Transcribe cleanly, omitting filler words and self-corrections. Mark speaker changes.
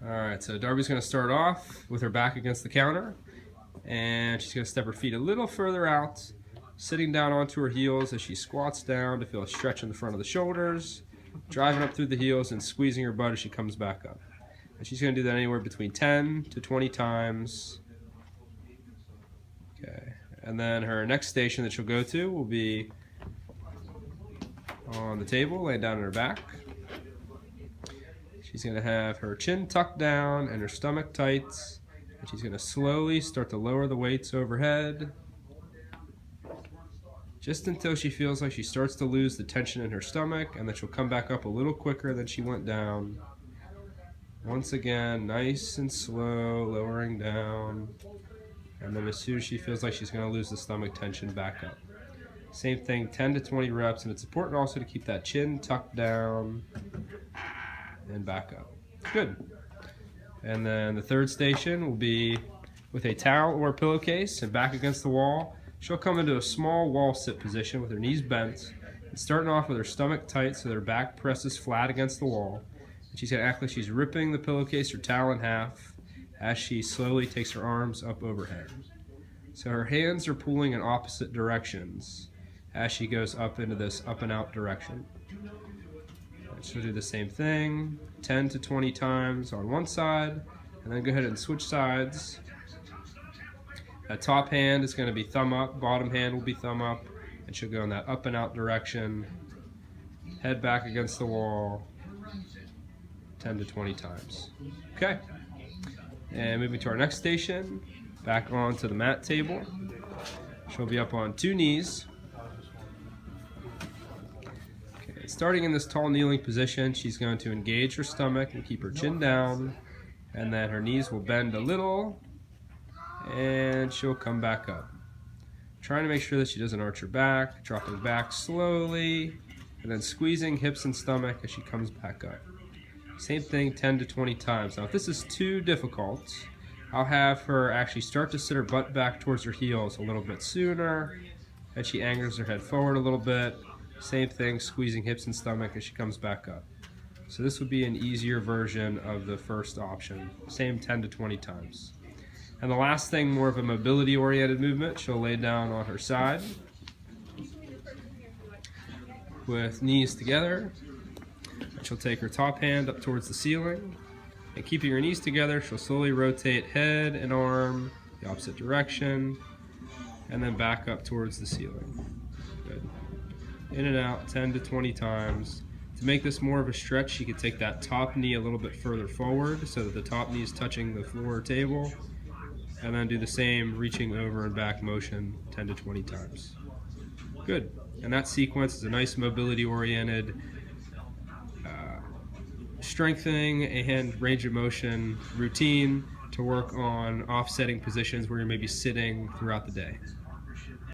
Speaker 1: Alright, so Darby's going to start off with her back against the counter, and she's going to step her feet a little further out, sitting down onto her heels as she squats down to feel a stretch in the front of the shoulders, driving up through the heels and squeezing her butt as she comes back up. And she's going to do that anywhere between 10 to 20 times. Okay, and then her next station that she'll go to will be on the table, laying down on her back. She's going to have her chin tucked down and her stomach tight. And she's going to slowly start to lower the weights overhead, just until she feels like she starts to lose the tension in her stomach, and then she'll come back up a little quicker than she went down. Once again, nice and slow, lowering down. And then as soon as she feels like she's going to lose the stomach tension, back up. Same thing, 10 to 20 reps, and it's important also to keep that chin tucked down and back up. Good. And then the third station will be with a towel or a pillowcase and back against the wall. She'll come into a small wall sit position with her knees bent, and starting off with her stomach tight so that her back presses flat against the wall. And she's going to act like she's ripping the pillowcase or towel in half as she slowly takes her arms up overhead. So her hands are pulling in opposite directions as she goes up into this up and out direction. She'll do the same thing 10 to 20 times on one side, and then go ahead and switch sides. That top hand is going to be thumb up, bottom hand will be thumb up, and she'll go in that up and out direction. Head back against the wall 10 to 20 times. Okay. And moving to our next station, back onto the mat table. She'll be up on two knees. Starting in this tall kneeling position, she's going to engage her stomach and keep her chin down, and then her knees will bend a little, and she'll come back up. Trying to make sure that she doesn't arch her back, dropping back slowly, and then squeezing hips and stomach as she comes back up. Same thing 10 to 20 times. Now if this is too difficult, I'll have her actually start to sit her butt back towards her heels a little bit sooner, and she angles her head forward a little bit. Same thing, squeezing hips and stomach as she comes back up. So this would be an easier version of the first option. Same 10 to 20 times. And the last thing, more of a mobility-oriented movement. She'll lay down on her side with knees together. And she'll take her top hand up towards the ceiling. And keeping her knees together, she'll slowly rotate head and arm the opposite direction, and then back up towards the ceiling. Good. In and out 10 to 20 times. To make this more of a stretch, you could take that top knee a little bit further forward so that the top knee is touching the floor or table, and then do the same reaching over and back motion 10 to 20 times. Good. And that sequence is a nice mobility-oriented strengthening and range of motion routine to work on offsetting positions where you may be sitting throughout the day.